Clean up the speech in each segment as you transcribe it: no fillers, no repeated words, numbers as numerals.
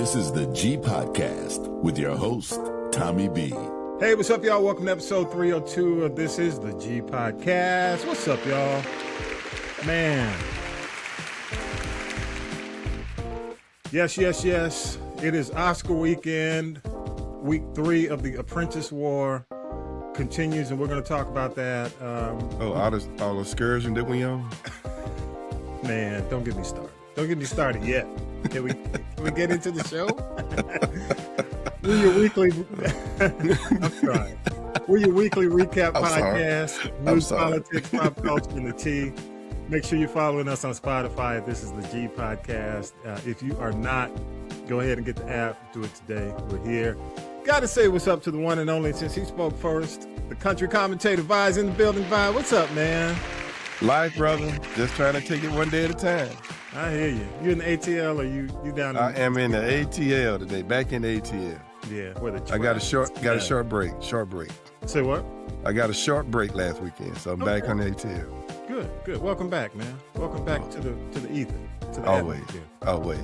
This is the G Podcast with your host, Tommy B. Hey, what's up, y'all? Welcome to episode 302 of This is the G Podcast. What's up, y'all? Man. Yes. It is Oscar weekend. Week 3 of the Apprentice War continues, and we're going to talk about that. All the excursion that we on? Man, don't get me started. Don't get me started yet. Can we get into the show? We're your weekly. I'm trying. We're your weekly recap podcast. News, politics, pop culture, and the tea. Make sure you're following us on Spotify. This is the G Podcast. If you are not, go ahead and get the app. Do it today. We're here. Got to say what's up to the one and only, since he spoke first. The country commentator Vi's in the building. Vi, what's up, man? Life, brother. Just trying to take it one day at a time. I hear you. You in the ATL or you down? I am in the ATL today. Back in the ATL. Yeah, where the I got a short break. Say what? I got a short break last weekend, so I'm back on the ATL. Good. Welcome back, man. Welcome back to the ether. To the Always.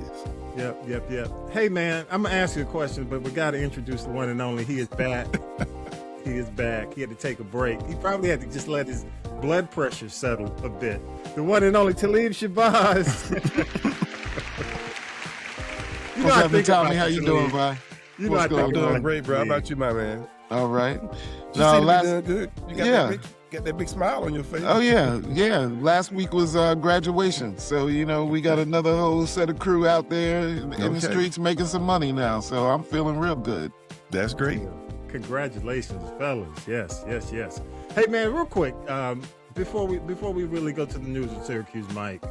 Yep. Hey, man, I'm gonna ask you a question, but we got to introduce the one and only. He is back. He is back. He had to take a break. He probably had to just let his blood pressure settle a bit. The one and only Talib Shabazz. What's up, Tommy? How you doing, Vi? I'm doing great, bro. How about you, my man? All right. You doing good? You got that big smile on your face. Oh, yeah. Last week was graduation. So, we got another whole set of crew out there in the streets making some money now. So I'm feeling real good. That's great. Congratulations, fellas. Yes. Hey, man, real quick, before we really go to the news with Syracuse Mike,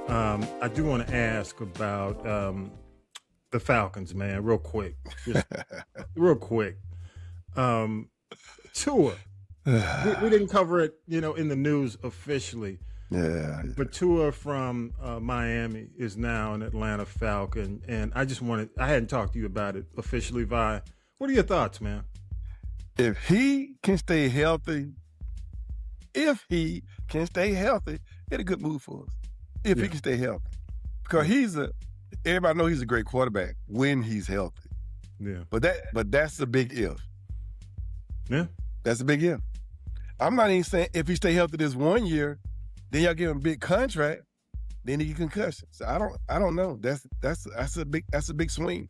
I do want to ask about the Falcons, man, real quick. Just real quick. Tua. We didn't cover it, in the news officially. Yeah. But Tua from Miami is now an Atlanta Falcon, and I hadn't talked to you about it officially, Vi. What are your thoughts, man? If he can stay healthy, it's a good move for us. If he can stay healthy. Because everybody knows he's a great quarterback when he's healthy. Yeah. But that's a big if. Yeah. That's a big if. I'm not even saying if he stay healthy this 1 year, then y'all give him a big contract, then he get concussion. So I don't know. That's a big swing.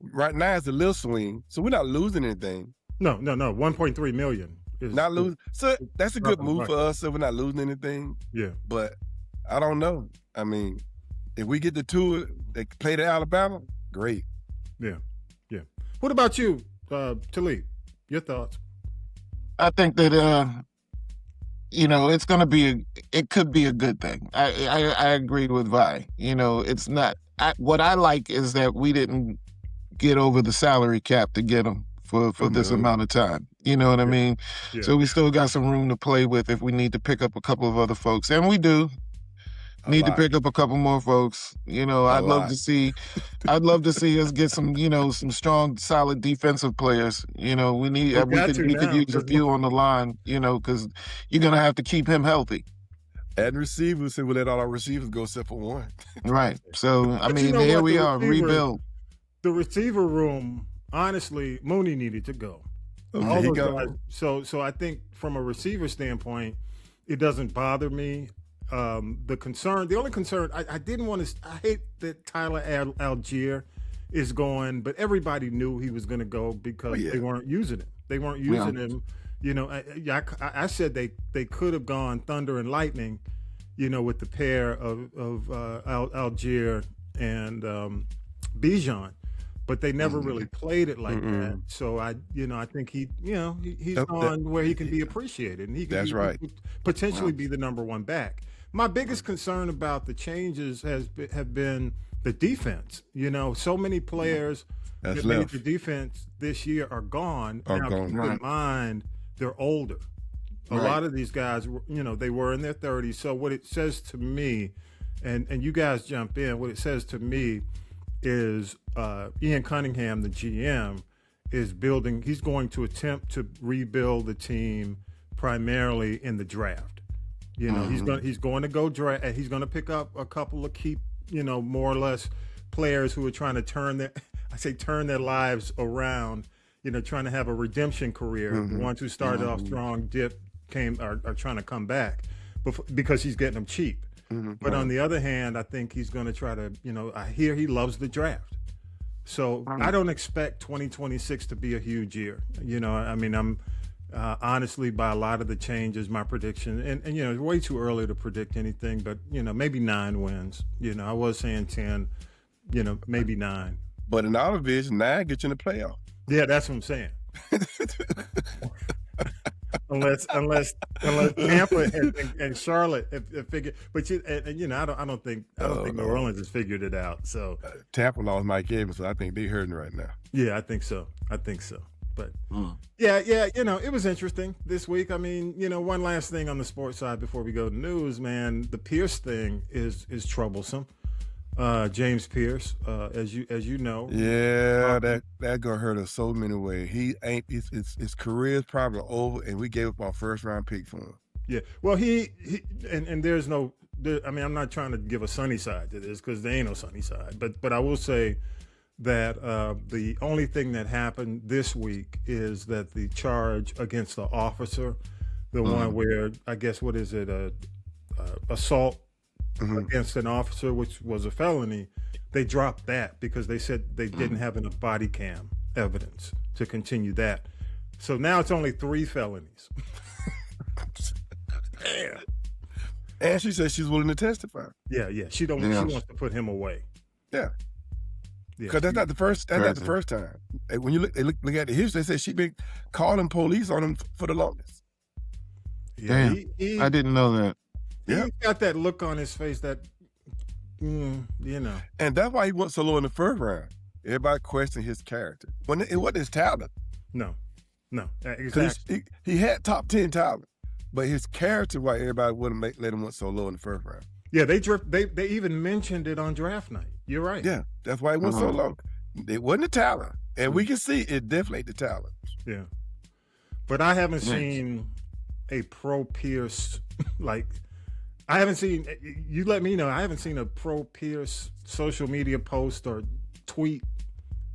Right now it's a little swing, so we're not losing anything. No. 1.3 million. Not losing. So that's a good move for us, so we're not losing anything. Yeah. But I don't know. I mean, if we get the Tua that played at Alabama, great. Yeah. What about you, Talib? Your thoughts? I think that it could be a good thing. I agree with Vi. It's not. What I like is that we didn't get over the salary cap to get him for this amount of time. You know what I mean? Yeah. So we still got some room to play with if we need to pick up a couple of other folks, and we do need to pick up a couple more folks. I'd love to see us get some, some strong, solid defensive players. We could use a few on the line, because you're gonna have to keep him healthy. And receivers, we'll let all our receivers go except for one. Right. So here we are, rebuild. The receiver room, honestly, Mooney needed to go. Okay, he go. Guys, so I think from a receiver standpoint, it doesn't bother me. The only concern, I didn't want to. I hate that Tyler Algier is going, but everybody knew he was going to go because they weren't using him. They weren't using him. I said they could have gone thunder and lightning, with the pair of Algier and Bijan. But they never really played it like that. So I think he's on where he can be appreciated, and he can potentially be the number one back. My biggest concern about the changes have been the defense. So many players that made the defense this year are gone. Now, keep in mind, they're older. A lot of these guys, they were in their 30s. So what it says to me, and you guys jump in, what it says to me is Ian Cunningham, the GM, is building. He's going to attempt to rebuild the team primarily in the draft. He's going to go draft. He's going to pick up a couple of key, more or less players who are trying to turn their. say turn their lives around, trying to have a redemption career. The ones who started off strong, are trying to come back because he's getting them cheap. But on the other hand, I think he's going to try to, I hear he loves the draft. So I don't expect 2026 to be a huge year. I'm honestly, by a lot of the changes, my prediction, and it's way too early to predict anything, but, maybe 9 wins. I was saying 10, maybe 9. But in our division, 9 get you in the playoff. Yeah, that's what I'm saying. unless Tampa and Charlotte have figured, but I don't think New Orleans has figured it out. So Tampa lost Mike Evans, so I think they're hurting right now. Yeah, I think so. But yeah, it was interesting this week. I mean, one last thing on the sports side before we go to news, man. The Pierce thing is troublesome. James Pierce, as you know. Yeah, that gonna hurt us so many ways. His career is probably over, and we gave up our first round pick for him. Yeah, well, he and there's no. I'm not trying to give a sunny side to this because there ain't no sunny side. But I will say that the only thing that happened this week is that the charge against the officer, the one where I guess what is it, assault against an officer, which was a felony, they dropped that because they said they didn't have enough body cam evidence to continue that. So now it's only 3 felonies. Damn. And she said she's willing to testify. Yeah. She wants to put him away. Yeah. Because that's not the first. That's not the first time. When you look at the history, they said she been calling police on him for the longest. Yeah, damn, I didn't know that. Yeah, he got that look on his face that, And that's why he went so low in the first round. Everybody questioned his character. It wasn't his talent. No, exactly. He had top 10 talent, but his character, why everybody wouldn't let him went so low in the first round. Yeah, they even mentioned it on draft night. You're right. Yeah, that's why it went so low. It wasn't the talent, and we can see it definitely the talent. Yeah, but I haven't seen a pro Pierce I haven't seen. You let me know. I haven't seen a pro Pierce social media post or tweet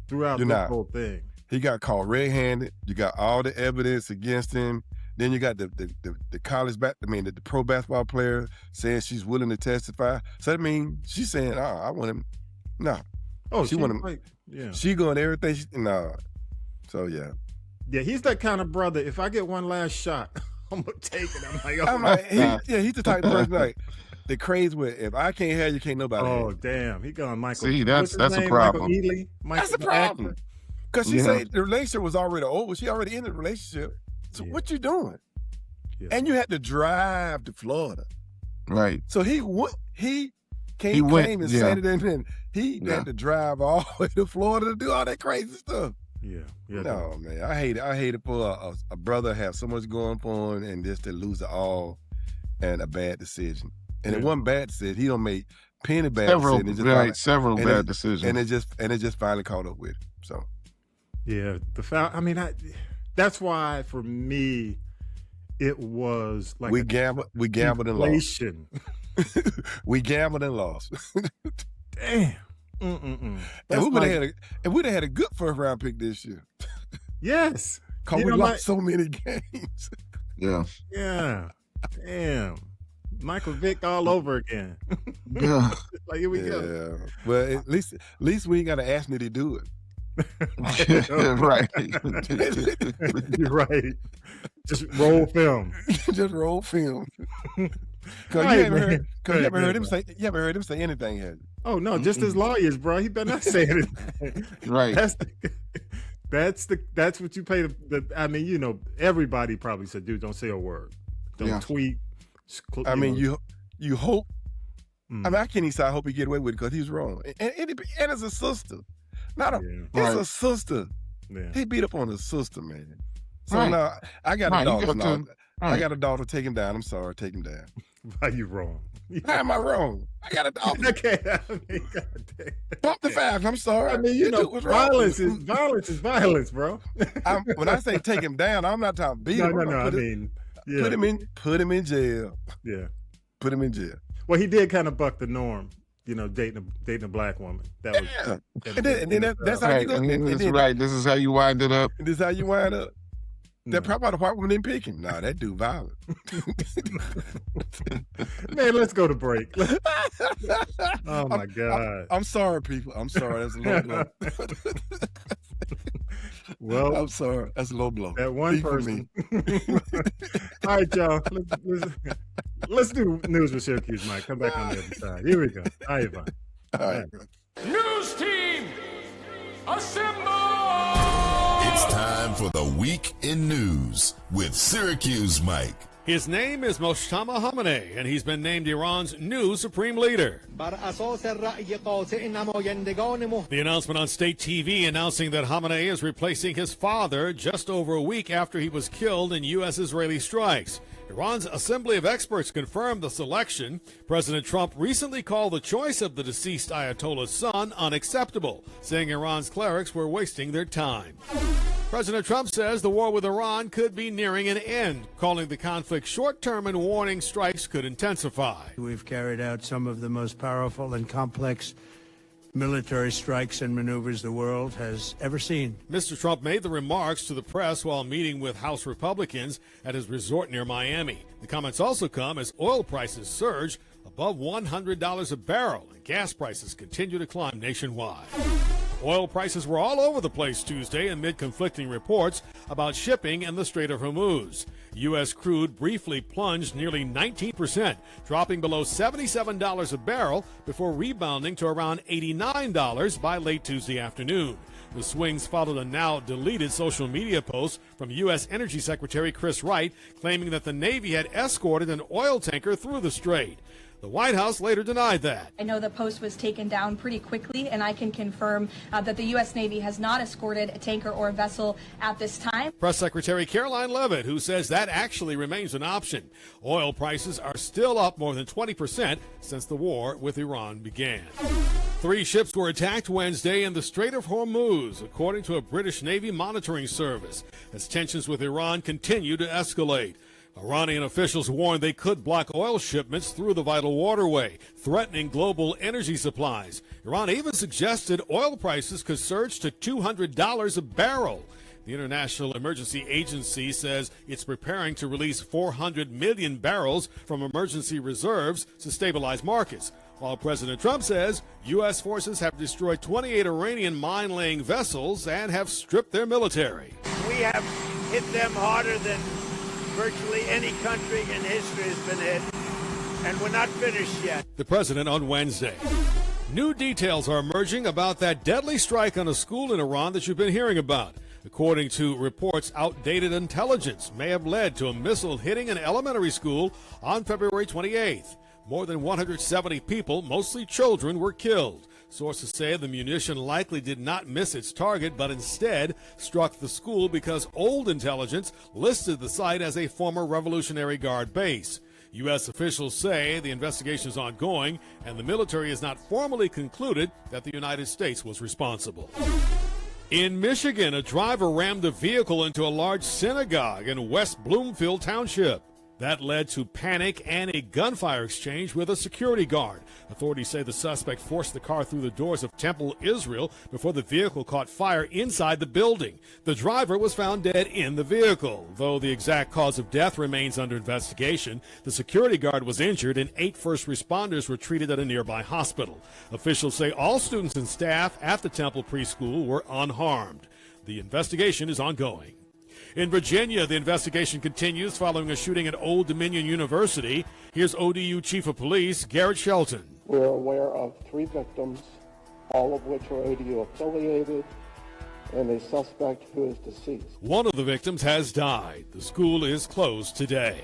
throughout the whole thing. He got caught red-handed. You got all the evidence against him. Then you got the college the pro basketball player saying she's willing to testify. So I mean, she's saying, I want him. No. Oh, she want him. Yeah. She going everything. So yeah. Yeah, he's that kind of brother. If I get one last shot, I'm gonna take it. He's the type of person the craze with. If I can't have you, can't nobody. Oh, have. Damn, he gone Michael. See, that's a problem. That's a problem. Because she said the relationship was already over. She already in the relationship. So what you doing? Yeah. And you had to drive to Florida. Right. So he can't claim and say it, and he had to drive all the way to Florida to do all that crazy stuff. Yeah. No, man. I hate it for a brother have so much going for him and just to lose it all and a bad decision. And it wasn't bad decision. He don't make plenty bad decisions. Several bad decisions. And it just finally caught up with him. So yeah, that's why for me it was like we gambled and lost. We gambled and lost. Damn. And we'd have had a good first round pick this year. Yes. Because we lost so many games. Yeah. Yeah. Damn. Michael Vick all over again. Yeah. Like, here we go. Well, at least we ain't got to ask me to do it. Right. You're right. Just roll film. Just roll film. Because you haven't heard him say anything, have you? Oh no, just as lawyers, bro. He better not say anything. Right. That's what you pay everybody probably said, dude, don't say a word. Don't tweet. You hope. I can't even say I hope he get away with it because he's wrong. And it's a sister. It's a sister. Yeah. He beat up on his sister, man. So now I got a daughter now. I got a daughter. Take him down. I'm sorry. Take him down. Why you wrong? How am I wrong? I got a daughter. Okay. Pump the facts. I'm sorry. Violence is violence, bro. When I say take him down, I'm not talking beat him. No. Put him in jail. Yeah. Put him in jail. Well, he did kind of buck the norm dating a black woman. That was yeah. And then that's how you go. Right. This is how you wind it up. This is how you wind up. That probably the white woman didn't pick him. Nah, that dude violent. Man, let's go to break. Oh my God. I'm sorry, people. I'm sorry. That's a low blow. Well, I'm sorry. That's a low blow. That one person. All right, y'all. Let's do news with Syracuse, Mike. Come back on the other side. Here we go. All right, Yvonne. All right. News team, assemble! It's time for the Week in News with Syracuse Mike. His name is Moshtaba Khamenei, and he's been named Iran's new supreme leader. The announcement on state TV announcing that Khamenei is replacing his father just over a week after he was killed in U.S.-Israeli strikes. Iran's Assembly of Experts confirmed the selection. President Trump recently called the choice of the deceased Ayatollah's son unacceptable, saying Iran's clerics were wasting their time. President Trump says the war with Iran could be nearing an end, calling the conflict short-term and warning strikes could intensify. We've carried out some of the most powerful and complex military strikes and maneuvers the world has ever seen. Mr. Trump made the remarks to the press while meeting with House Republicans at his resort near Miami. The comments also come as oil prices surge above $100 a barrel and gas prices continue to climb nationwide. Oil prices were all over the place Tuesday amid conflicting reports about shipping in the Strait of Hormuz. U.S. crude briefly plunged nearly 19%, dropping below $77 a barrel before rebounding to around $89 by late Tuesday afternoon. The swings followed a now-deleted social media post from U.S. Energy Secretary Chris Wright claiming that the Navy had escorted an oil tanker through the strait. The White House later denied that. I know the post was taken down pretty quickly, and I can confirm that the U.S. Navy has not escorted a tanker or a vessel at this time. Press Secretary Caroline Leavitt, who says that actually remains an option. Oil prices are still up more than 20% since the war with Iran began. 3 ships were attacked Wednesday in the Strait of Hormuz, according to a British Navy monitoring service, as tensions with Iran continue to escalate. Iranian officials warned they could block oil shipments through the vital waterway, threatening global energy supplies. Iran even suggested oil prices could surge to $200 a barrel. The International Emergency Agency says it's preparing to release 400 million barrels from emergency reserves to stabilize markets, while President Trump says U.S. forces have destroyed 28 Iranian mine-laying vessels and have stripped their military. We have hit them harder than virtually any country in history has been hit, and we're not finished yet. The president on Wednesday. New details are emerging about that deadly strike on a school in Iran that you've been hearing about. According to reports, outdated intelligence may have led to a missile hitting an elementary school on February 28th. More than 170 people, mostly children, were killed. Sources say the munition likely did not miss its target, but instead struck the school because old intelligence listed the site as a former Revolutionary Guard base. U.S. officials say the investigation is ongoing, and the military has not formally concluded that the United States was responsible. In Michigan, a driver rammed a vehicle into a large synagogue in West Bloomfield Township. That led to panic and a gunfire exchange with a security guard. Authorities say the suspect forced the car through the doors of Temple Israel before the vehicle caught fire inside the building. The driver was found dead in the vehicle. Though the exact cause of death remains under investigation, the security guard was injured and 8 first responders were treated at a nearby hospital. Officials say all students and staff at the Temple preschool were unharmed. The investigation is ongoing. In Virginia, the investigation continues following a shooting at Old Dominion University. Here's ODU Chief of Police Garrett Shelton. We're aware of 3 victims, all of which are ODU affiliated, and a suspect who is deceased. One of the victims has died. The school is closed today.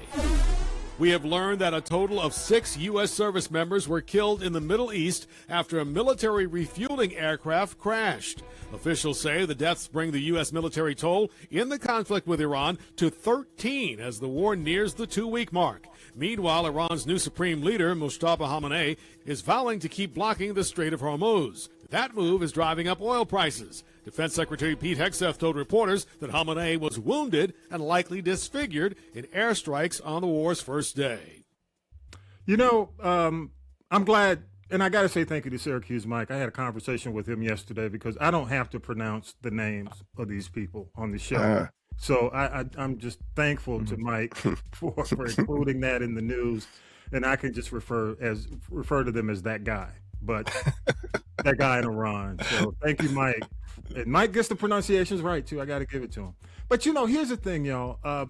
We have learned that a total of 6 U.S. service members were killed in the Middle East after a military refueling aircraft crashed. Officials say the deaths bring the U.S. military toll in the conflict with Iran to 13 as the war nears the 2-week mark. Meanwhile, Iran's new supreme leader, Moshtaba Khamenei, is vowing to keep blocking the Strait of Hormuz. That move is driving up oil prices. Defense Secretary Pete Hegseth told reporters that Khamenei was wounded and likely disfigured in airstrikes on the war's first day. I'm glad And I got to say thank you to Syracuse Mike. I had a conversation with him yesterday because I don't have to pronounce the names of these people on the show. So I'm just thankful to Mike for including that in the news, and I can just refer to them as that guy. But that guy in Iran. So thank you, Mike. And Mike gets the pronunciations right too. I got to give it to him. But here's the thing, y'all.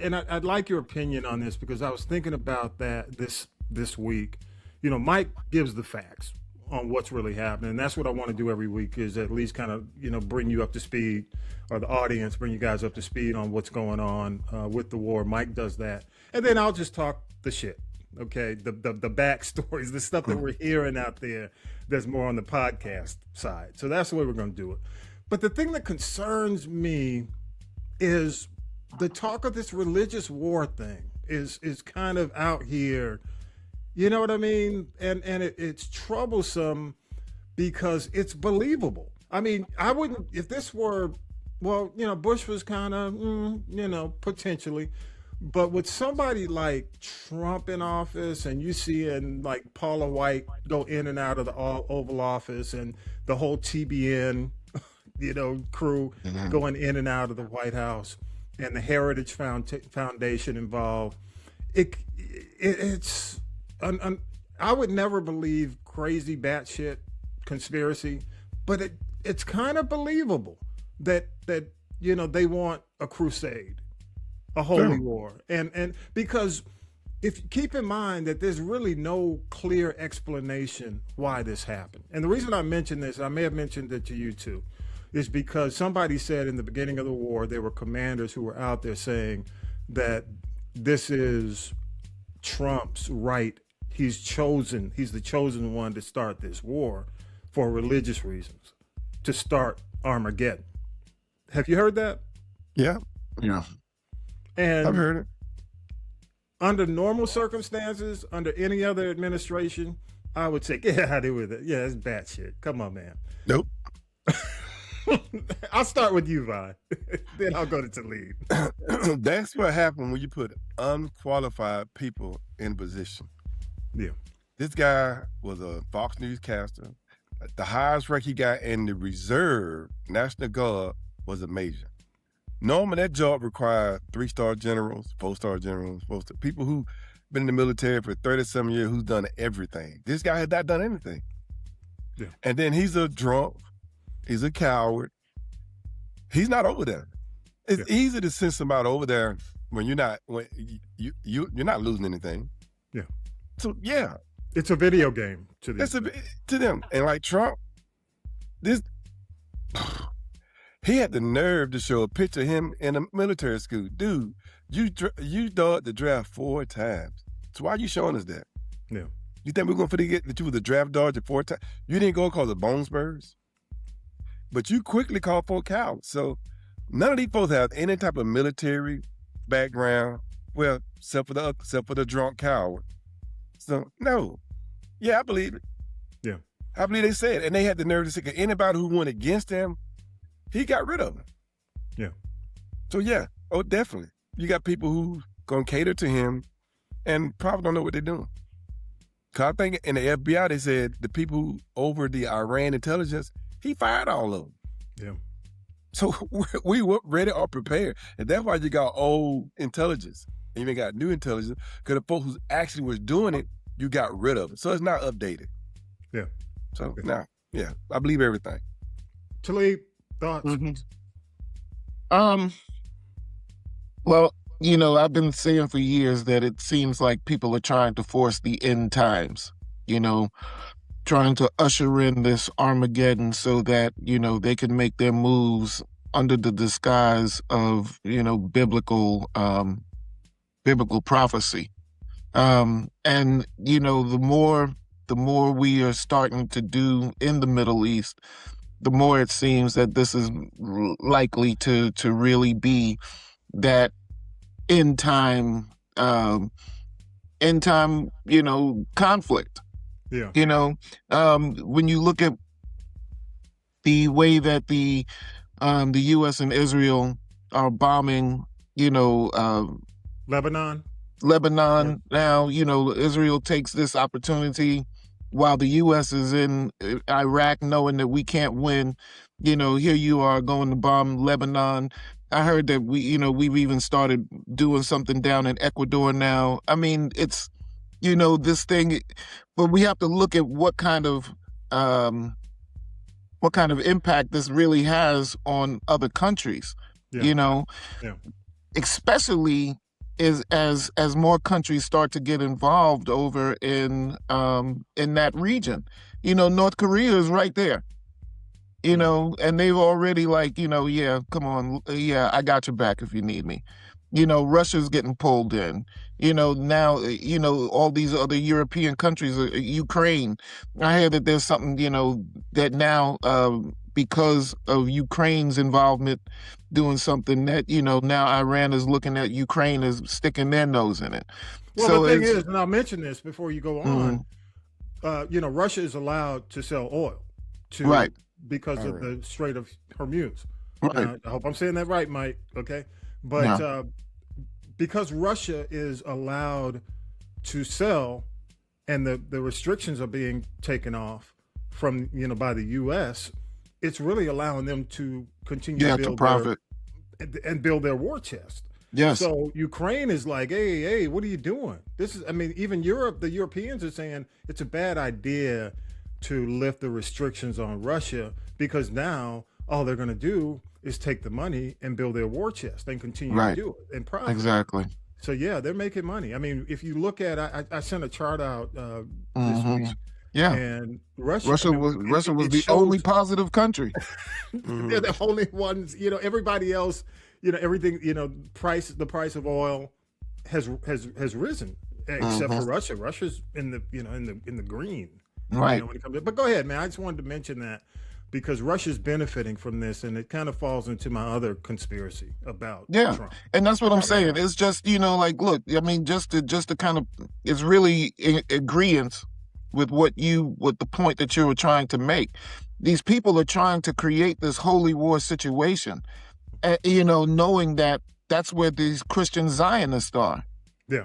And I'd like your opinion on this because I was thinking about that this week. Mike gives the facts on what's really happening. And that's what I want to do every week is at least kind of, bring you up to speed, or the audience, bring you guys up to speed on what's going on with the war. Mike does that. And then I'll just talk the shit, okay? The backstories, the stuff that we're hearing out there that's more on the podcast side. So that's the way we're going to do it. But the thing that concerns me is the talk of this religious war thing is kind of out here. You know what I mean? And it's troublesome because it's believable. I mean, I wouldn't, if this were, Bush was kind of, potentially, but with somebody like Trump in office and you seeing like Paula White go in and out of the Oval Office and the whole TBN, crew going in and out of the White House and the Heritage Foundation involved, it's... I would never believe crazy batshit conspiracy, but it's kind of believable that they want a crusade, a holy war, and because if keep in mind that there's really no clear explanation why this happened, and the reason I mention this, I may have mentioned it to you too, is because somebody said in the beginning of the war there were commanders who were out there saying that this is Trump's right. He's the chosen one to start this war for religious reasons, to start Armageddon. Have you heard that? Yeah. And I've heard it. Under normal circumstances, under any other administration, I would say, get out of here with it. Yeah, it's bad shit. Come on, man. Nope. I'll start with you, Vi. Then I'll go to Talib. That's what happened when you put unqualified people in position. Yeah. This guy was a Fox newscaster. The highest rank he got in the reserve National Guard was a major. Normally, that job required 3-star generals, 4-star generals, people who've been in the military for 30-some years, who's done everything. This guy had not done anything. Yeah. And then he's a drunk. He's a coward. He's not over there. It's easy to send somebody over there when you're not losing anything. Yeah. So yeah, it's a video game to them. To them, and like Trump, he had the nerve to show a picture of him in a military school. Dude, you dodged the draft 4 times. So why are you showing us that? Yeah. You think we're gonna forget that you was a draft dodger 4 times? You didn't go cause of bone spurs, but you quickly called for a coward. So none of these folks have any type of military background. Well, except for the drunk coward. So, no. Yeah, I believe it. Yeah. I believe they said it. And they had the nerve to say anybody who went against him, he got rid of him. Yeah. So, yeah. Oh, definitely. You got people who going to cater to him and probably don't know what they're doing. Because I think in the FBI, they said the people who over the Iran intelligence, he fired all of them. Yeah. So, we were ready or prepared. And that's why you got old intelligence. And you even got new intelligence, because the folks who actually was doing it, you got rid of it. So it's not updated. Yeah. So now, yeah, I believe everything. Talib, thoughts? Well, I've been saying for years that it seems like people are trying to force the end times, trying to usher in this Armageddon so that, they can make their moves under the disguise of, biblical prophecy. And, the more we are starting to do in the Middle East, the more it seems that this is likely to really be that end time, conflict. Yeah. When you look at the way that the U.S. and Israel are bombing, Lebanon now, Israel takes this opportunity while the U.S. is in Iraq, knowing that we can't win. Here you are going to bomb Lebanon. I heard that we've even started doing something down in Ecuador now. I mean, it's, this thing, but we have to look at what kind of impact this really has on other countries. Yeah. Especially as more countries start to get involved over in that region. North Korea is right there. And they've already yeah, come on, yeah, I got your back if you need me. Russia's getting pulled in. Now, all these other European countries, Ukraine. I hear that there's something, that now, because of Ukraine's involvement doing something that, now Iran is looking at Ukraine as sticking their nose in it. Well, So the thing it's- is, and I'll mention this before you go on, Russia is allowed to sell oil Right. because of the Strait of Hormuz. Right. I hope I'm saying that right, Mike. Okay. But because Russia is allowed to sell and the restrictions are being taken off from, by the U.S., it's really allowing them to continue to to build profit. and build their war chest. Yes. So Ukraine is like, hey, what are you doing? Even Europe, the Europeans are saying it's a bad idea to lift the restrictions on Russia because now all they're going to do is take the money and build their war chest and continue Right. to do it and profit. Exactly. So yeah, they're making money. I mean, if you look at, I sent a chart out this week, Yeah. and Russia Russia was the only positive country. they're the only ones. Everybody else, everything. The price of oil has risen, except for Russia. Russia's in the green. Right. When it comes to, but go ahead, man. I just wanted to mention that because Russia's benefiting from this, and it kind of falls into my other conspiracy about Trump. And that's what I'm saying. It's just, look, I mean, just to kind of, it's really in agreement with what the point that you were trying to make. These people are trying to create this holy war situation, knowing that that's where these Christian Zionists are. Yeah.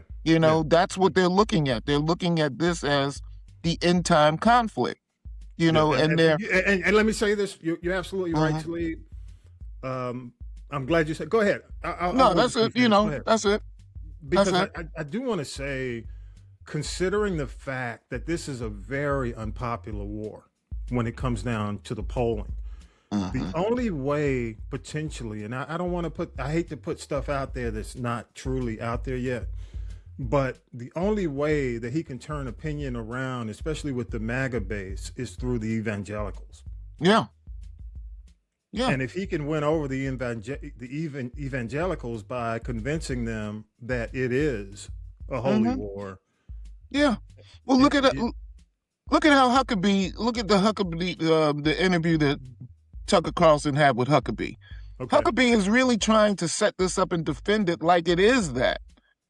That's what they're looking at. They're looking at this as the end time conflict, and let me say this: you're absolutely right, Talib. I'm glad you said. Go ahead. That's it. That's it. Because I do want to say, considering the fact that this is a very unpopular war when it comes down to the polling, the only way potentially, and I don't want to I hate to put stuff out there that's not truly out there yet, but the only way that he can turn opinion around, especially with the MAGA base, is through the evangelicals. Yeah. Yeah. And if he can win over the evangelicals by convincing them that it is a holy war. Yeah. Well, look at how Huckabee. Look at the interview that Tucker Carlson had with Huckabee. Okay. Huckabee is really trying to set this up and defend it like it is that.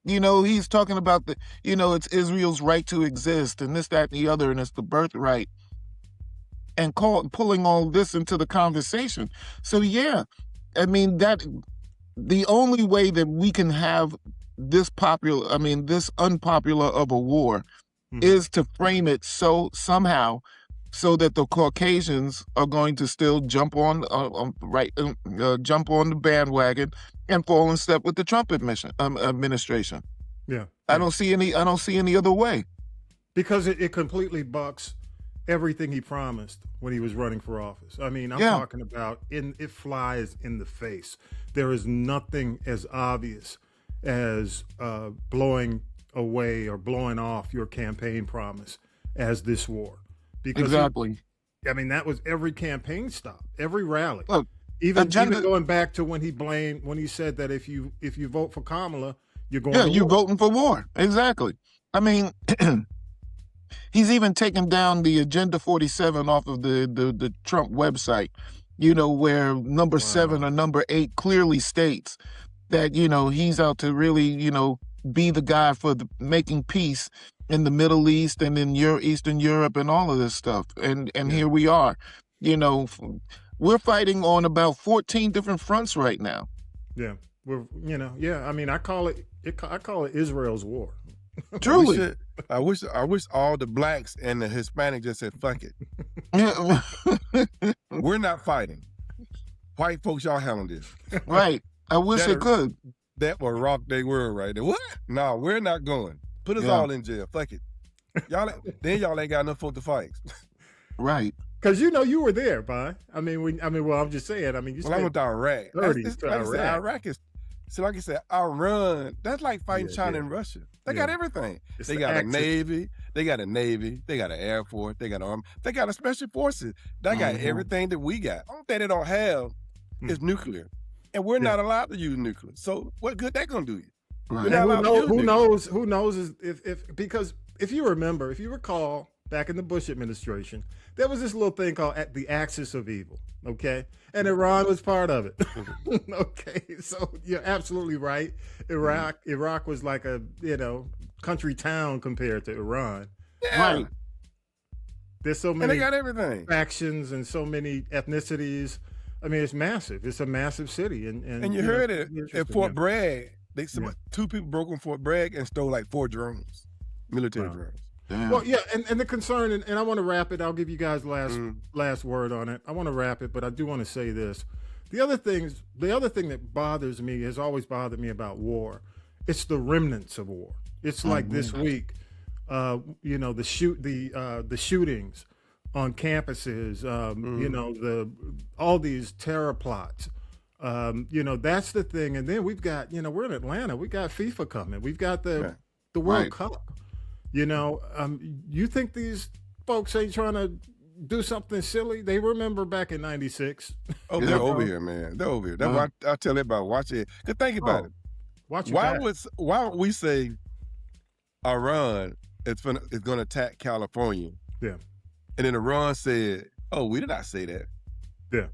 He's talking about it's Israel's right to exist and this, that, and the other, and it's the birthright, and pulling all this into the conversation. So yeah, I mean, that the only way that we can have this unpopular of a war is to frame it somehow so that the Caucasians are going to still jump on the bandwagon and fall in step with the Trump administration. Yeah. I don't see any other way. Because it completely bucks everything he promised when he was running for office. I mean, I'm talking about it flies in the face. There is nothing as obvious as blowing away or blowing off your campaign promise as this war. Because exactly. That was every campaign stop, every rally. Look, even going back to when he said that if you vote for Kamala, you're going to war. You're voting for war. Exactly. I mean, he's even taken down the Agenda 47 off of the Trump website, where number 7 or number 8 clearly states that, he's out to really, be the guy for making peace in the Middle East and in Eastern Europe and all of this stuff. And here we are, we're fighting on about 14 different fronts right now. Yeah. I mean, I call it Israel's war. Truly. I wish all the blacks and the Hispanic just said, fuck it. We're not fighting. White folks, y'all handle this. Right. I wish it could. That would rock their world right there. What? No, we're not going. Put us all in jail. Fuck it. Y'all ain't got enough folk to fight. Right. Because you were there, Brian. I mean, well, I'm just saying. I mean, you. Well, I went to Iraq. 30 Like to I said, Iraq. Iraq is. So like I said, Iran. That's like fighting China and Russia. They got everything. They got a navy. They got a navy. They got an air force. They got an army. They got a special forces. They got everything that we got. Only thing they don't have is nuclear, and we're not allowed to use nuclear. So what good that gonna do you? Right. Who knows is because if you recall back in the Bush administration, there was this little thing called the axis of evil, okay? And Iran was part of it. Okay, so you're absolutely right. Iraq was like a, country town compared to Iran. Yeah. Right. There's so many And they got everything. factions and so many ethnicities. I mean, it's massive. It's a massive city. And you heard it at Fort Bragg. Bragg. Two people broke on Fort Bragg and stole like 4 drones, military drones. Damn. Well, yeah, and the concern, and I want to wrap it. I'll give you guys last word on it. I want to wrap it, but I do want to say this. The other thing that bothers me, has always bothered me about war, it's the remnants of war. It's like this week, the shootings on campuses, all these terror plots. That's the thing. And then we've got, we're in Atlanta. We got FIFA coming. We've got the World Cup. You think these folks ain't trying to do something silly? They remember back in '96. Oh, they're over here, man. They're over here. That's why I tell everybody, watch it. Cause think about it. Watch it. Why would we say Iran is going to attack California? Yeah. And then Iran said, "Oh, we did not say that." Yeah.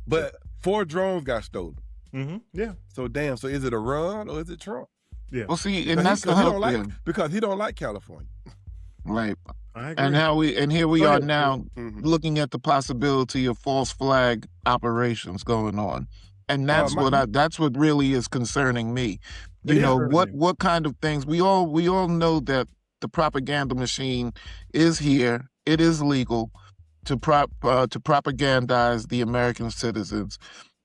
But 4 drones got stolen. Mm-hmm. Yeah. So damn. So is it Iran or is it Trump? Yeah. Well, see, and that's the hope. Because he don't like California. Right. I agree. And here we are now looking at the possibility of false flag operations going on. And that's that's what really is concerning me. What kind of things we all know that the propaganda machine is here. It is legal to propagandize the American citizens.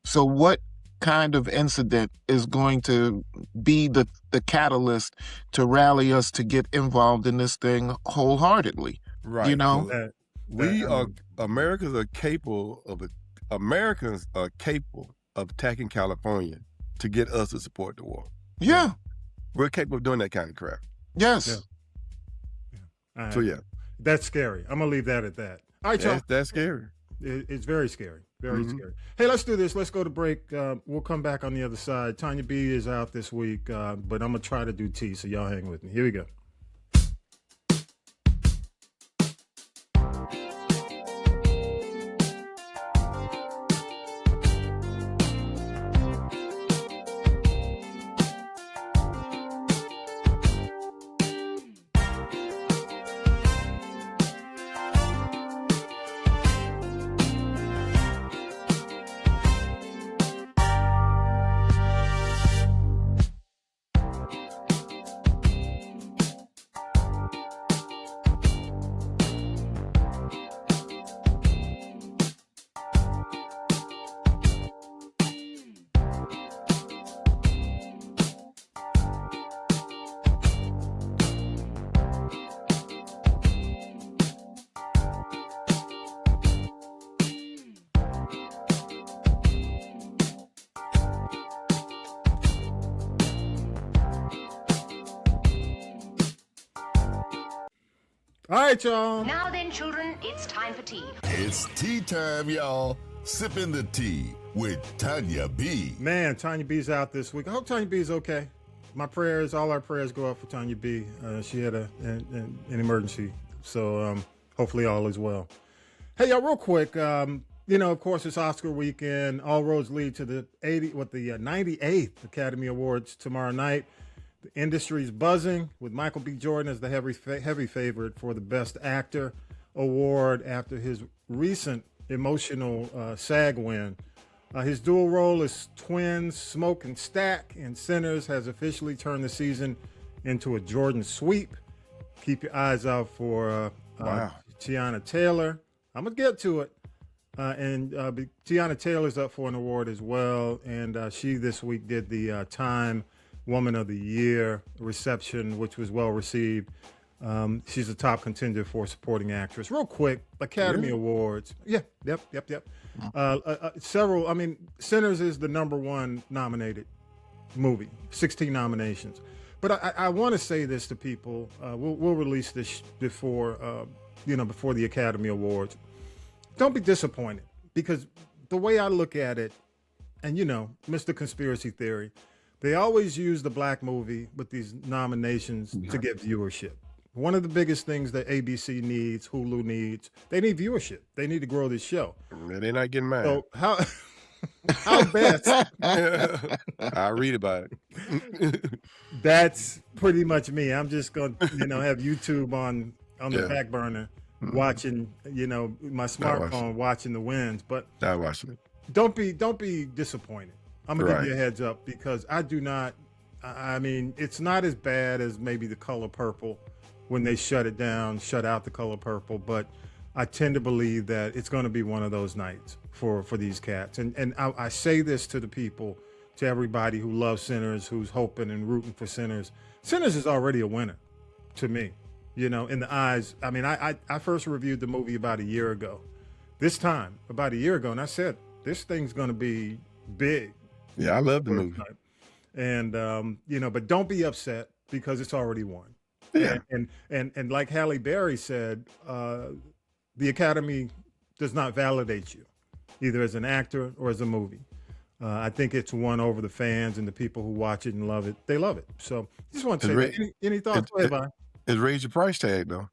So what kind of incident is going to be the catalyst to rally us to get involved in this thing wholeheartedly? Right. Americans are capable of attacking California to get us to support the war. Yeah. We're capable of doing that kind of crap. Yes. Yeah. So that's scary. I'm gonna leave that at that. All right, y'all. That's scary. It's very scary. Very scary. Hey, let's do this. Let's go to break. We'll come back on the other side. Tanya B is out this week, but I'm gonna try to do T. So y'all hang with me. Here we go. All right, y'all. Now then, children, it's time for tea. It's tea time, y'all. Sipping the tea with Tanya B. Man, Tanya B's out this week. I hope Tanya B is okay. All our prayers go out for Tanya B. She had an emergency, so hopefully all is well. Hey, y'all, real quick. Of course, it's Oscar weekend. All roads lead to the 98th Academy Awards tomorrow night. The industry's buzzing with Michael B. Jordan as the heavy favorite for the Best Actor award after his recent emotional SAG win. His dual role as twins Smoke and Stack in Sinners has officially turned the season into a Jordan sweep. Keep your eyes out for Tiana Taylor. I'm gonna get to it. And Tiana Taylor's up for an award as well, and she this week did the Time Woman of the Year reception, which was well received. She's a top contender for supporting actress. Real quick, Academy Awards. Yeah, yep. Several. I mean, Sinners is the #1 nominated movie, 16 nominations. But I want to say this to people. We'll release this before the Academy Awards. Don't be disappointed, because the way I look at it, and Mr. Conspiracy Theory, they always use the black movie with these nominations to get viewership. One of the biggest things that ABC needs, Hulu needs, they need viewership. They need to grow this show. They're not getting mad. So how best? I read about it. That's pretty much me. I'm just gonna have YouTube on the back burner, watching my smartphone, watching the wins. But not watching it. Don't be disappointed. I'm gonna give you a heads up, because I do not. I mean, it's not as bad as maybe The Color Purple when they shut out The Color Purple, but I tend to believe that it's going to be one of those nights for these cats. And I say this to the people, to everybody who loves Sinners, who's hoping and rooting for Sinners. Sinners is already a winner to me, in the eyes. I mean, I first reviewed the movie about a year ago. About a year ago, and I said, this thing's going to be big. Yeah, I love the movie. And, but don't be upset, because it's already won. Yeah. And like Halle Berry said, the Academy does not validate you, either as an actor or as a movie. I think it's won over the fans and the people who watch it and love it. They love it. So just want to say, any thoughts? It's raised your price tag, though.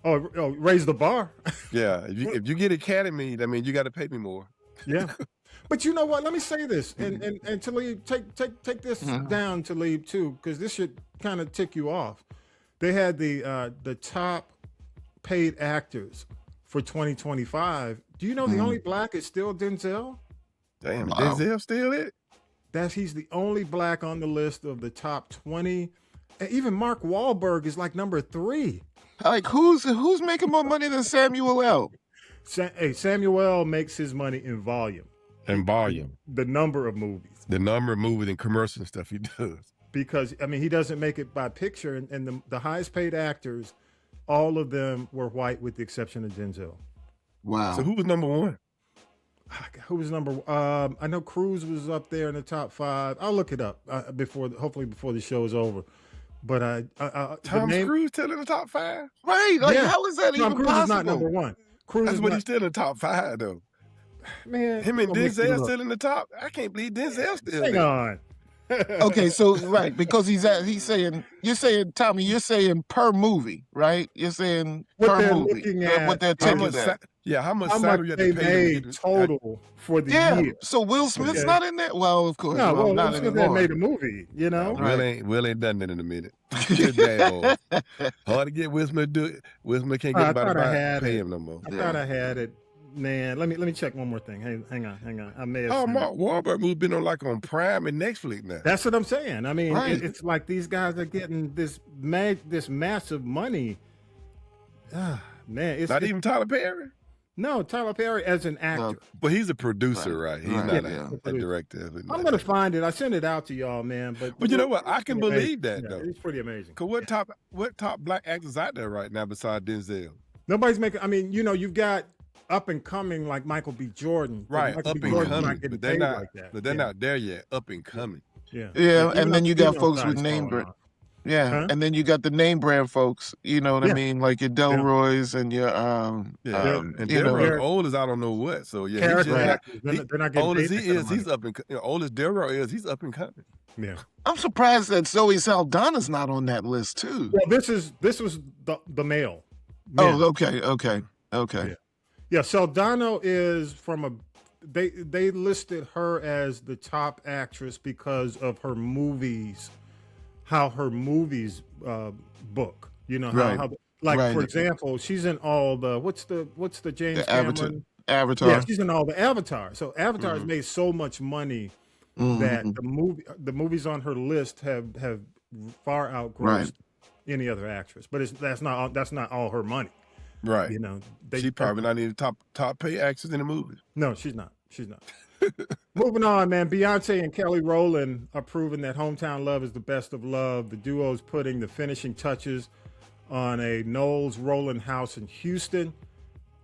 Oh, raise the bar. Yeah. If you get Academy, I mean, you got to pay me more. Yeah. But you know what? Let me say this, and Talib, take this down, Talib, too, because this should kind of tick you off. They had the top paid actors for 2025. Do you know the only black is still Denzel? Damn, wow. Denzel still it? He's the only black on the list of the top 20. And even Mark Wahlberg is like number 3. Like, who's making more money than Samuel L? Samuel L makes his money in volume. The number of movies. The number of movies and commercial and stuff he does. Because, I mean, he doesn't make it by picture. And the highest paid actors, all of them were white with the exception of Denzel. Wow. So who was number 1? Who was number? I know Cruz was up there in the top 5. I'll look it up hopefully before the show is over. But Tom Cruise still in the top 5, right? Like, how is that even Cruise possible? Is not number 1. He's still in the top 5 though. Man, him and Denzel still in the top. I can't believe Denzel still. Hang on. Okay, so right, because he's saying, you're saying, Tommy, you're saying per movie, right? You're saying per movie, what they're taking at. Yeah, how much salary they made total for the year. So Will Smith's not in there? Well, of course. No, Will not Smith made a movie, Will ain't done that in a minute. Bad boy. Hard to get Will Smith do it. Will Smith can't get anybody to pay him no more. I thought I had it. Man, let me check one more thing. Hang on. I may have. Mark Wahlberg movie been on Prime and Netflix now. That's what I'm saying. I mean, it's like these guys are getting this massive money. Man, it's not even Tyler Perry. No, Tyler Perry as an actor. But he's a producer, right? He's not a director. I'm gonna find it. I sent it out to y'all, man. But you know what? I can believe that though. It's pretty amazing. Cause what top black actors out there right now besides Denzel? Nobody's making. I mean, you've got up and coming like Michael B. Jordan. Right, Michael up B. and Jordan coming. But they're not. Like that. But they're not there yet. Up and coming. Yeah, and then you got folks with name brand. Yeah, and then you got the name brand folks. You know what I mean, like your Delroys and your and Delroy old as I don't know what. So yeah, they're not getting old as he is, he's up and old as Delroy is, he's up and coming. Yeah, I'm surprised that Zoe Saldana's not on that list too. Well, this was the male. Oh, okay. Yeah, Saldana is from they listed her as the top actress because of her movies, how her movies book. You know how for example, she's in all the what's the James Cameron Avatar. Yeah, she's in all the Avatar. So Avatar has made so much money that the movies on her list have far outgrossed any other actress. But that's not all her money. Right. You know, she probably not even top pay actress in the movie. No, she's not. She's not. Moving on, man. Beyonce and Kelly Rowland are proving that Hometown Love is the best of love. The duo is putting the finishing touches on a Knowles Rowland house in Houston.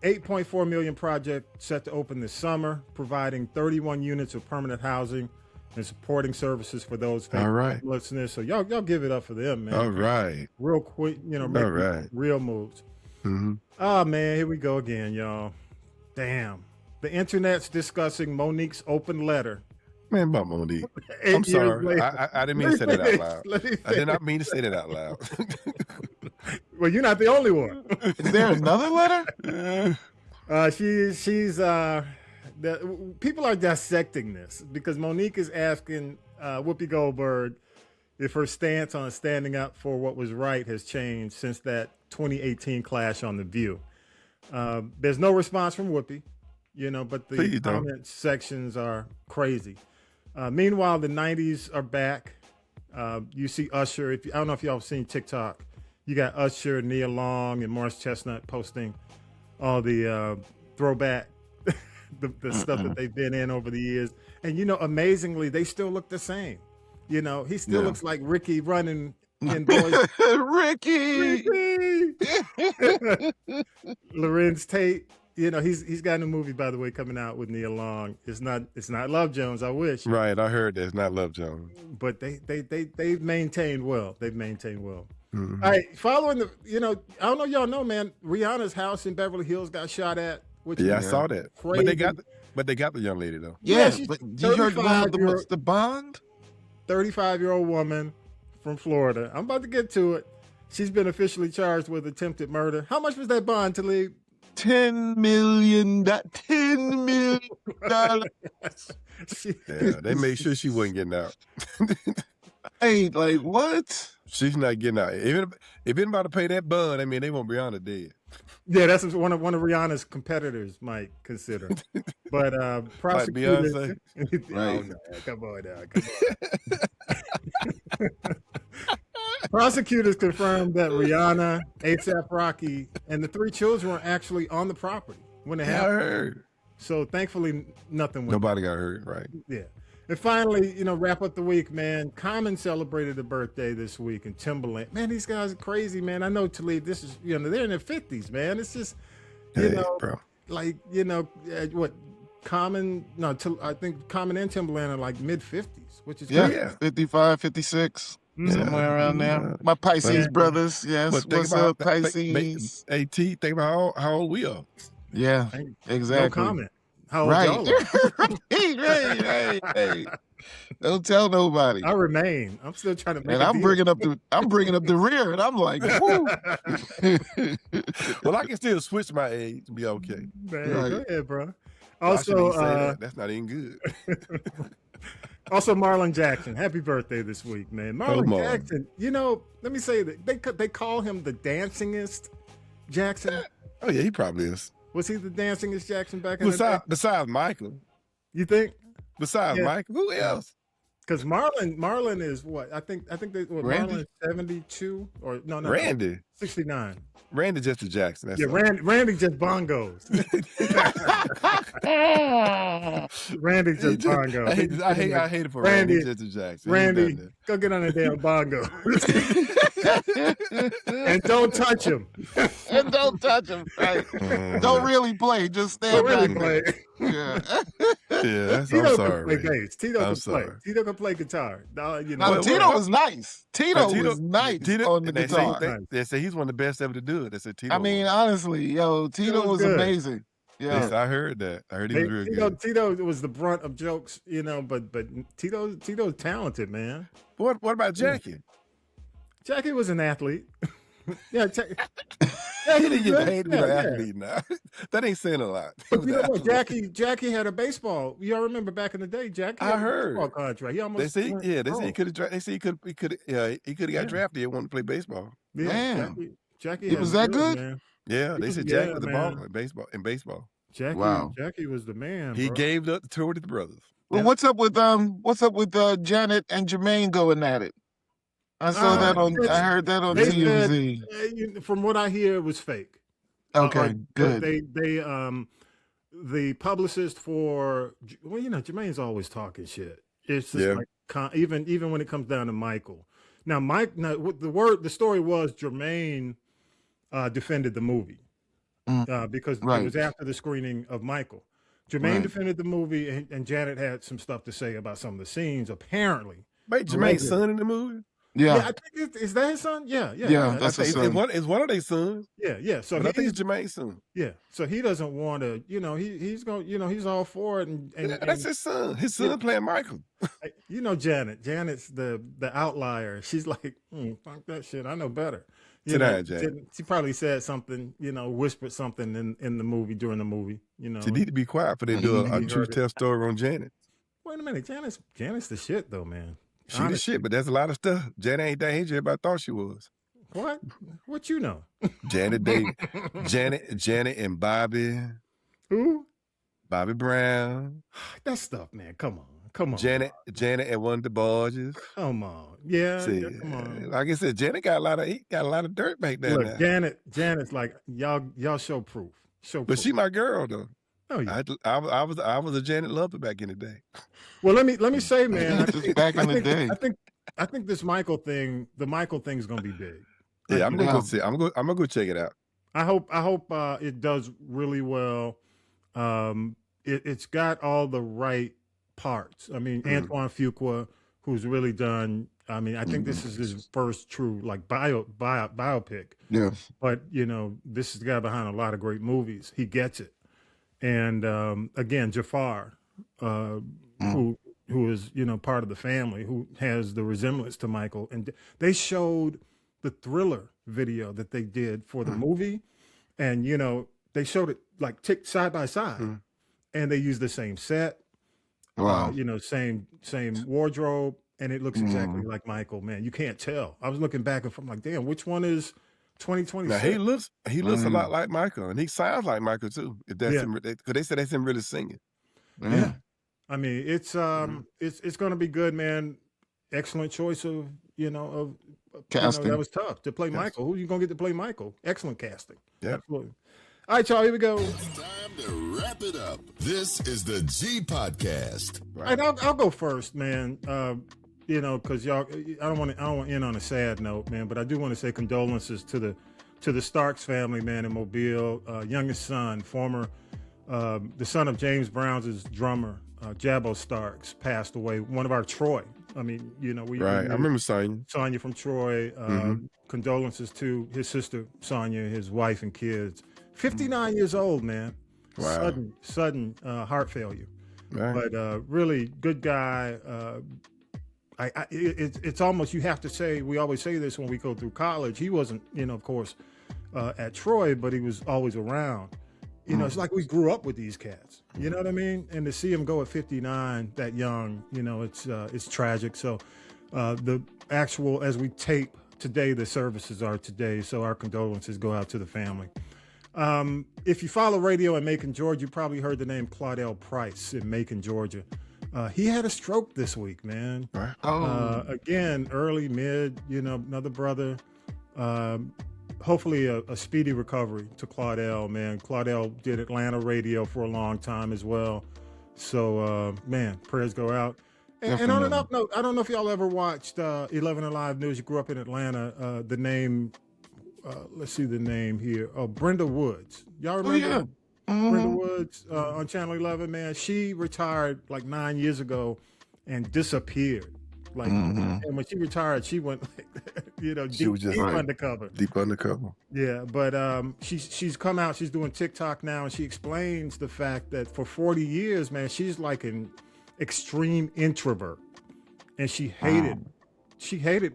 $8.4 million project set to open this summer, providing 31 units of permanent housing and supporting services for those facing homelessness. So y'all give it up for them, man. All right. Real quick, make real moves. Mm-hmm. Oh, man, here we go again, y'all. Damn. The internet's discussing Monique's open letter. Man, about Monique. I'm sorry. I didn't mean to say that out loud. I did not mean to say that out loud. Well, you're not the only one. Is there another letter? People are dissecting this because Monique is asking Whoopi Goldberg if her stance on standing up for what was right has changed since that 2018 clash on The View. There's no response from Whoopi, but the comment sections are crazy. Meanwhile, the 90s are back. You see Usher. I don't know if y'all have seen TikTok. You got Usher, Nia Long, and Morris Chestnut posting all the throwback, the stuff that they've been in over the years. And, amazingly, they still look the same. He still looks like Ricky running in Boys. Ricky! Lorenz Tate. He's got a new movie, by the way, coming out with Nia Long. It's not Love Jones. I wish. Right, I heard that it's not Love Jones. But they've maintained well. Mm-hmm. All right, following the, I don't know, y'all know, man. Rihanna's house in Beverly Hills got shot at. I saw that. Crazy. But they got the young lady though. Yeah, but you heard the bond? 35-year-old woman from Florida. I'm about to get to it. She's been officially charged with attempted murder. How much was that bond, Talib? $10 million. $10 million. Yeah, they made sure she wasn't getting out. Hey, like what? She's not getting out. Even if anybody pay that bond, they want Rihanna dead. Yeah, that's one of Rihanna's competitors might consider. But prosecutors, like Beyonce. Right. Oh, no, come on now. Prosecutors confirmed that Rihanna, A$AP Rocky, and the 3 children were actually on the property when it happened. I heard. So thankfully, nothing went. Nobody got hurt, right? Yeah. And finally, wrap up the week, man. Common celebrated a birthday this week, and Timberland. Man, these guys are crazy, man. I know, Talib, this is, they're in their 50s, man. It's just, bro. Like, what, Common, no, I think Common and Timberland are like mid-50s, which is crazy. Yeah, 55, 56, somewhere around there. My Pisces brothers, yes. What's up, Pisces? Hey, T, think about how old we are. Yeah, exactly. No comment. How old y'all are. Hey. Don't tell nobody. I remain. I'm still trying to make and I'm bringing up the rear, and I'm like, whoo. Well, I can still switch my age and be okay. Man, go ahead, bro. Also, that's not even good. Also, Marlon Jackson. Happy birthday this week, man. Marlon Jackson. Let me say that they call him the dancingest Jackson. Oh yeah, he probably is. Was he the dancingest Jackson back in the day? Besides Michael. You think? Besides Michael, who else? Because Marlon is what? I think Marlon is 72 or no. Randy 69. Randy just a Jackson. That's Randy just bongos. Randy just bongos. I hate it for Randy just a Jackson. Randy, go get on the damn bongo. And don't touch him. And don't touch him. Right? Don't really play. Just stand back. Really play. Yeah. Yeah, Tito can play bass. Tito can sorry. play. Tito can play guitar. Tito was nice. Tito was nice on the guitar. They say he's one of the best ever to do it. They said Tito. I mean, honestly, Tito was amazing. Yeah, yes, I heard that. I heard he was real good. Tito was the brunt of jokes, but Tito's talented, man. What about Jackie? Jackie was an athlete. Yeah, he didn't get paid to be an athlete now. That ain't saying a lot. But you know what? Jackie had a baseball. Y'all remember back in the day, Jackie had a baseball contract. He almost they say he could have. They say he could have got drafted. He wanted to play baseball. Yeah, damn. Jackie was that good? Man. Yeah, they said Jackie was the ball in baseball. Jackie was the man. He bro. gave up the tour to the brothers. Well, what's up with Janet and Jermaine going at it? I saw that on. I heard that on They TMZ. said, from what I hear, it was fake. Okay, good. The publicist for, well, Jermaine's always talking shit. It's just like even when it comes down to Michael. Now, the story was Jermaine defended the movie because it was after the screening of Michael. Jermaine defended the movie, and Janet had some stuff to say about some of the scenes. Apparently, wait, Jermaine's son in the movie? Yeah, I think is that his son? Yeah. That's his son. It's one of their sons. Yeah. So I think it's Jermaine's son. Yeah. So he doesn't want to. He's going. He's all for it. And that's his son. His son playing Michael. Janet. Janet's the outlier. She's like, fuck that shit. I know better. Janet. She probably said something. Whispered something in the movie during the movie. She need to be quiet for they do a true tell story on Janet. Wait a minute, Janet's the shit though, man. She the shit, but there's a lot of stuff. Janet ain't that age everybody thought she was. What? What you know? Janet and Bobby. Who? Bobby Brown. That stuff, man. Come on. Janet and one of the Borges. Come on. Yeah, come on. Like I said, Janet got a lot of dirt back there. Look, Janet's like y'all show proof. But she my girl though. Oh yeah. I was a Janet lover back in the day. Well, let me say, man. Back in the day. I think this Michael thing, the Michael thing, is going to be big. Yeah, I'm gonna go see. I'm gonna go check it out. I hope it does really well. It's got all the right parts. I mean, Antoine Fuqua, who's really done. I mean, I think this is his first true like biopic. Yeah. But this is the guy behind a lot of great movies. He gets it. And again, Jafar, who is part of the family, who has the resemblance to Michael, and they showed the Thriller video that they did for the movie, and they showed it like side by side, and they used the same set, same wardrobe, and it looks exactly like Michael. Man, you can't tell. I was looking back and I'm like, damn, which one is 2026? Now he looks a lot like Michael, and he sounds like Michael too. If that's him, because they said that's him really singing. Yeah, I mean it's going to be good, man. Excellent choice of casting. That was tough to play Michael. Who are you going to get to play Michael? Excellent casting. Yeah, absolutely. All right, y'all, here we go. It's time to wrap it up. This is the G Podcast. Right. I'll go first, man. Because y'all, I don't want to end on a sad note, man. But I do want to say condolences to the Starks family, man, in Mobile. Youngest son, the son of James Brown's drummer, Jabbo Starks, passed away. One of our Troy. I mean, I remember Sonya from Troy. Condolences to his sister Sonya, his wife and kids. 59 years old, man. Wow. Sudden heart failure. Right. But really good guy. It's almost, you have to say, we always say this when we go through college. He wasn't, of course, at Troy, but he was always around. It's like we grew up with these cats. You know what I mean? And to see him go at 59, that young, it's tragic. So the actual, as we tape today, the services are today. So our condolences go out to the family. If you follow radio in Macon, Georgia, you probably heard the name Claudel Price in Macon, Georgia. He had a stroke this week, man. Right. Again, early, mid, another brother. Hopefully a speedy recovery to Claudel, man. Claudel did Atlanta radio for a long time as well. So, man, prayers go out. And on an up note, I don't know if y'all ever watched 11 Alive News. You grew up in Atlanta. The name, let's see the name here. Oh, Brenda Woods. Y'all remember? Oh, yeah. Brenda Woods on Channel 11, man. She retired like 9 years ago and disappeared. Like, and when she retired, she went deep undercover. Deep undercover. Yeah, but she's come out. She's doing TikTok now, and she explains the fact that for 40 years, man, she's like an extreme introvert, and she hated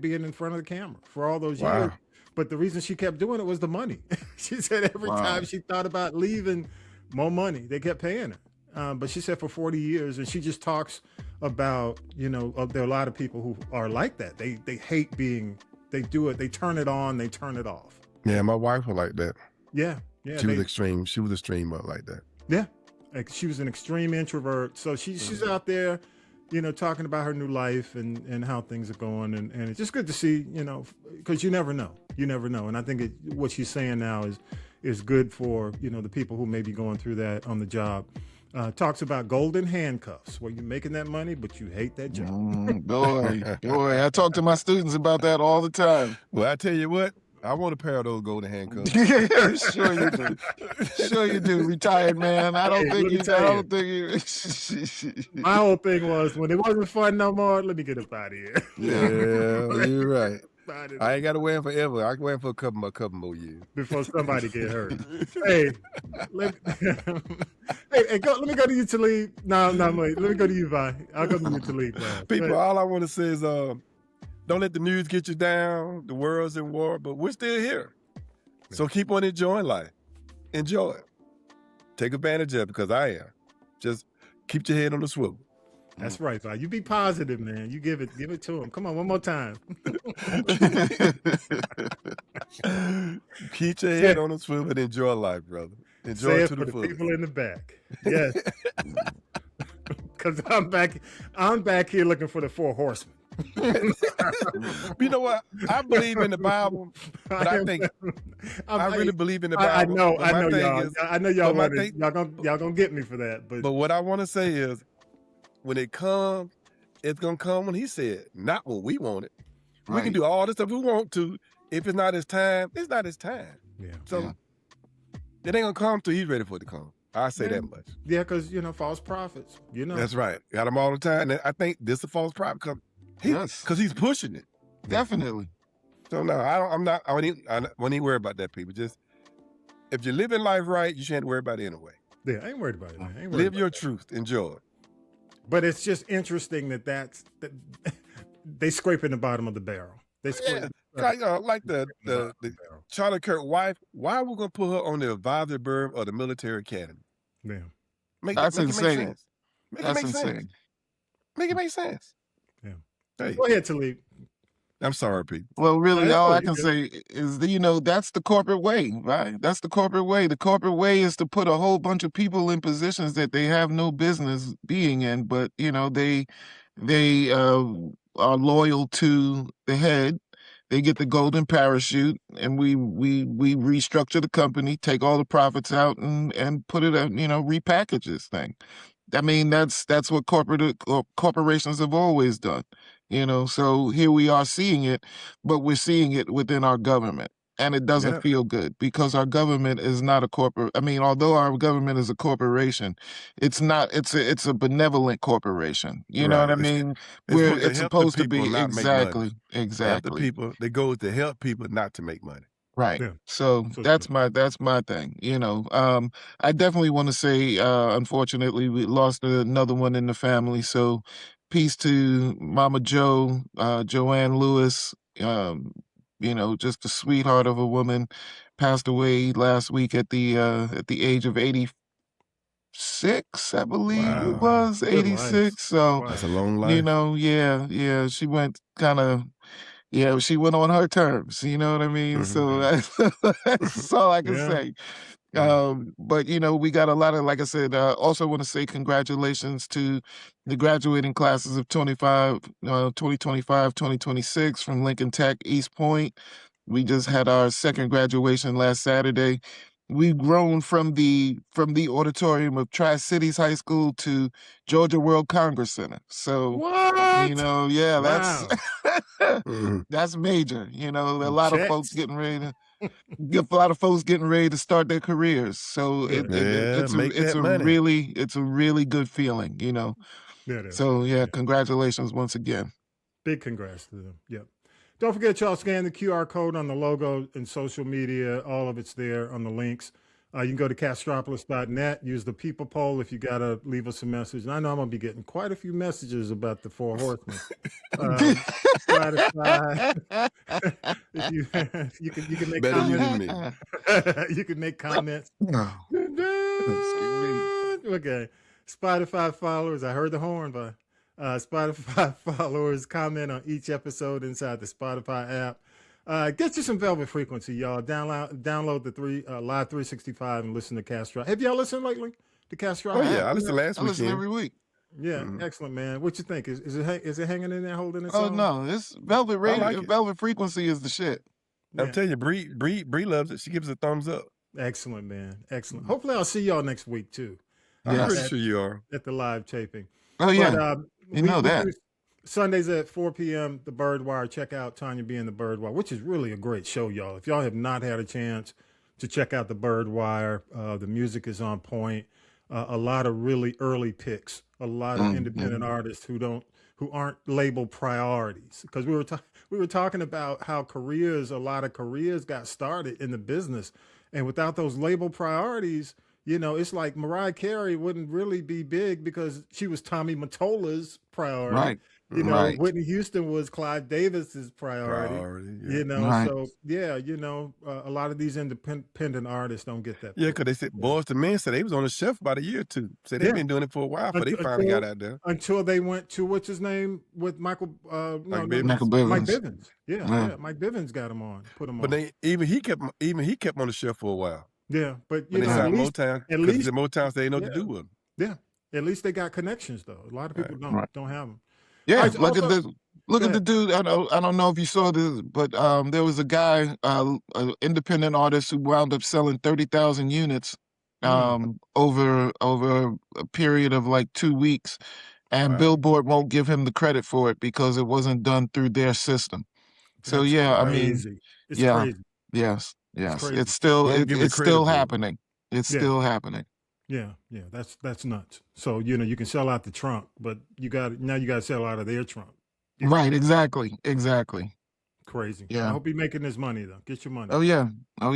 being in front of the camera for all those years. But the reason she kept doing it was the money. She said every time she thought about leaving, more money. They kept paying her. But she said for 40 years, and she just talks about, there are a lot of people who are like that. They hate they do it, they turn it on, they turn it off. Yeah, my wife was like that. Yeah. She was extreme. She was extreme like that. Yeah. Like she was an extreme introvert. So she's out there, talking about her new life and how things are going. And it's just good to see, because you never know. You never know. And I think what she's saying now is good for, the people who may be going through that on the job. Talks about golden handcuffs, where you're making that money, but you hate that job. Boy, I talk to my students about that all the time. Well, I tell you what, I want a pair of those golden handcuffs. Sure you do. Sure you do, retired man. I don't think you. My whole thing was, when it wasn't fun no more, let me get up out of here. Yeah, you're right. I ain't got to wear them forever. I can wear them for a couple more years before somebody get hurt. Hey, let me go to you, Talib. No, wait. Let me go to you, Vi. I'll go to you, Talib. People, all I want to say is, don't let the news get you down. The world's in war, but we're still here. So keep on enjoying life. Enjoy it. Take advantage of it, because I am. Just keep your head on the swivel. That's right, Vi. You be positive, man. You give it to him. Come on, one more time. Keep your head on the swivel and enjoy life, brother. Enjoy it to the fullest. People in the back. Yes. Because I'm back here looking for the 4 horsemen. You know what? I believe in the Bible, but I really believe in the Bible. I know y'all. I know y'all gonna get me for that. But what I want to say is, when it comes, it's gonna come when He said, not when we want it. Right. We can do all the stuff we want to. If it's not His time, it's not His time. Yeah. So it ain't gonna come till He's ready for it to come. I say that much. Yeah, because false prophets. That's right. Got them all the time. And I think this is a false prophet because he's pushing it. Definitely. So no, I wouldn't even worry about that, people. Just if you're living life right, you shouldn't worry about it anyway. Yeah, I ain't worried about it. Live your truth. Enjoy it. But it's just interesting that they scraping the bottom of the barrel. They like the Charlie Kirk wife. Why are we gonna put her on the advisory board of the military academy? Yeah, that's insane. That's insane. Make it make sense. Yeah. Hey. Go ahead, Talib. I'm sorry, Pete. Well, really, all I can say is that's the corporate way, right? That's the corporate way. The corporate way is to put a whole bunch of people in positions that they have no business being in, but they are loyal to the head. They get the golden parachute, and we restructure the company, take all the profits out, and put it, repackage this thing. I mean, that's what corporations have always done, So here we are seeing it, but we're seeing it within our government, and it doesn't feel good because our government is not a corporate. I mean, although our government is a corporation, it's not. It's a benevolent corporation. You know what I mean? It's supposed to be exactly. Help the people. The goal is to help people, not to make money. Right. Yeah. So that's my thing. I definitely want to say, unfortunately, we lost another one in the family. So peace to Mama Joanne Lewis, just a sweetheart of a woman, passed away last week at the age of 86, I believe it was 86. So that's a long life. She went she went on her terms, you know what I mean? Mm-hmm. So that's all I can say. But we got a lot of, like I said, also want to say congratulations to the graduating classes of 2025, 2026 from Lincoln Tech, East Point. We just had our second graduation last Saturday. We've grown from the auditorium of Tri-Cities High School to Georgia World Congress Center. So, what? That's that's major. A lot of folks getting ready to start their careers. So it's a really good feeling. Yeah, it is. So congratulations once again. Big congrats to them. Yep. Don't forget, y'all, scan the QR code on the logo and social media. All of it's there on the links. You can go to castropolis.net, use the people poll if you got to leave us a message. And I know I'm going to be getting quite a few messages about the 4 horsemen. you can make better comments. You than me. You can make comments. Okay. Spotify followers, I heard the horn, but Spotify followers comment on each episode inside the Spotify app. Get you some Velvet Frequency, y'all. Download the Live 365 and listen to Castro. Have y'all listened lately to Castro? Oh yeah, I listen last weekend. I listen every week. Yeah, excellent, man. What you think? Is it hanging in there, holding its Oh own? no, this Velvet Velvet Frequency is the shit. I'm telling you, Bree loves it. She gives a thumbs up. Excellent, man. Excellent. Hopefully, I'll see y'all next week too. I'm pretty sure you are at the live taping. Oh yeah, but, you know that. Sundays at 4 p.m. The Birdwire. Check out Tanya B and the Birdwire, which is really a great show, y'all. If y'all have not had a chance to check out the Birdwire, the music is on point. A lot of really early picks. A lot of independent artists who aren't labeled priorities. Because we were talking about how a lot of careers got started in the business, and without those label priorities, it's like Mariah Carey wouldn't really be big because she was Tommy Mottola's priority. Right. Whitney Houston was Clive Davis's priority. So a lot of these independent artists don't get that. Yeah, because they said Boyz II Men said they was on the shelf about a year or two. So they've been doing it for a while, but they finally got out there. Until they went to what's his name with Michael Bivins. Mike Bivins. Yeah, Mike Bivins got him on, put him on. But even he kept on the shelf for a while. Yeah, but they signed Motown, at least Motown, they didn't know what to do with them. Yeah, at least they got connections though. A lot of people don't have them. Yeah, look at the dude. I don't know if you saw this, but there was a guy, an independent artist who wound up selling 30,000 units over a period of like 2 weeks, and Billboard won't give him the credit for it because it wasn't done through their system. So That's crazy. I mean, it's crazy. Yes, it's still happening. It's still happening. Yeah, that's nuts. So you can sell out the trunk, but you got to sell out of their trunk. Right, exactly. Crazy. Yeah. I hope you're making this money though. Get your money. Oh yeah. All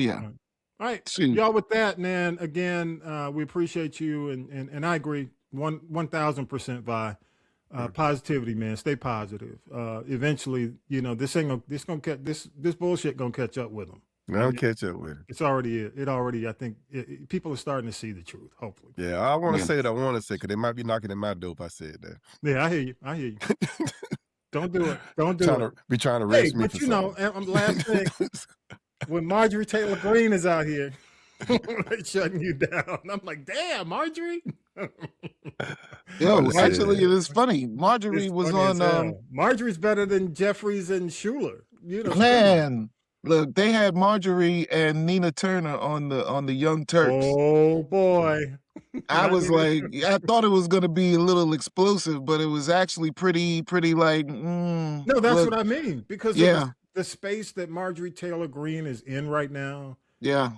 right. Y'all, with that, man. Again, we appreciate you, and I agree 1,000% Vi. Positivity, man. Stay positive. Eventually, this bullshit gonna catch up with them. I'll catch up with it. It's already. I think people are starting to see the truth. Hopefully. Yeah, I want to say what I want to say because they might be knocking at my door if I said that. Yeah, I hear you. Don't do it. Don't do it. Be trying to arrest me. But last thing, when Marjorie Taylor Greene is out here shutting you down, I'm like, damn, Marjorie. Yo, actually, it is funny. Marjorie was on. Marjorie's better than Jeffries and Schuler. Man. Look, they had Marjorie and Nina Turner on the Young Turks. Oh boy! I was like, I thought it was gonna be a little explosive, but it was actually pretty like. No, that's what I mean because of the space that Marjorie Taylor Greene is in right now. Yeah.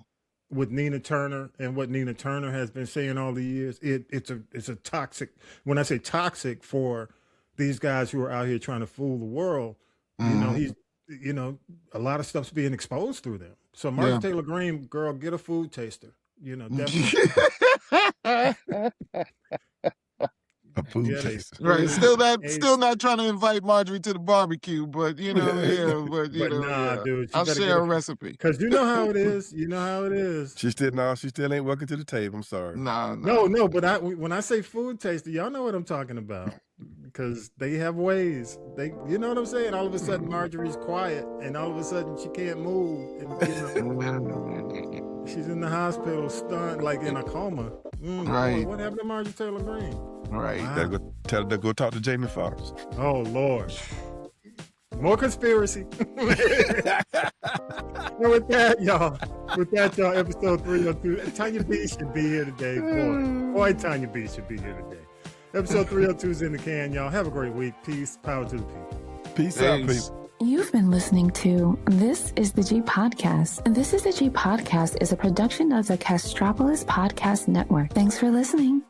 With Nina Turner and what Nina Turner has been saying all the years, it's a toxic. When I say toxic for these guys who are out here trying to fool the world, a lot of stuff's being exposed through them. So Marjorie Taylor Greene, girl, get a food taster. Definitely. A food taster. Right. Still not trying to invite Marjorie to the barbecue, but dude, I'll share a recipe. Because you know how it is. You know how it is. She still ain't welcome to the table. I'm sorry. No, but when I say food taster, y'all know what I'm talking about. Because they have ways. You know what I'm saying? All of a sudden Marjorie's quiet and all of a sudden she can't move. And, she's in the hospital stunned, like in a coma. Right. What happened to Marjorie Taylor Greene? Right. Wow. Tell her to go talk to Jamie Foxx. Oh, Lord. More conspiracy. And with that, y'all, episode 302. Tanya B should be here today. Boy, Tanya B should be here today. Episode 302 is in the can, y'all. Have a great week. Peace. Power to the people. Peace out, people. You've been listening to This is the G Podcast. This is the G Podcast is a production of the Castropolis Podcast Network. Thanks for listening.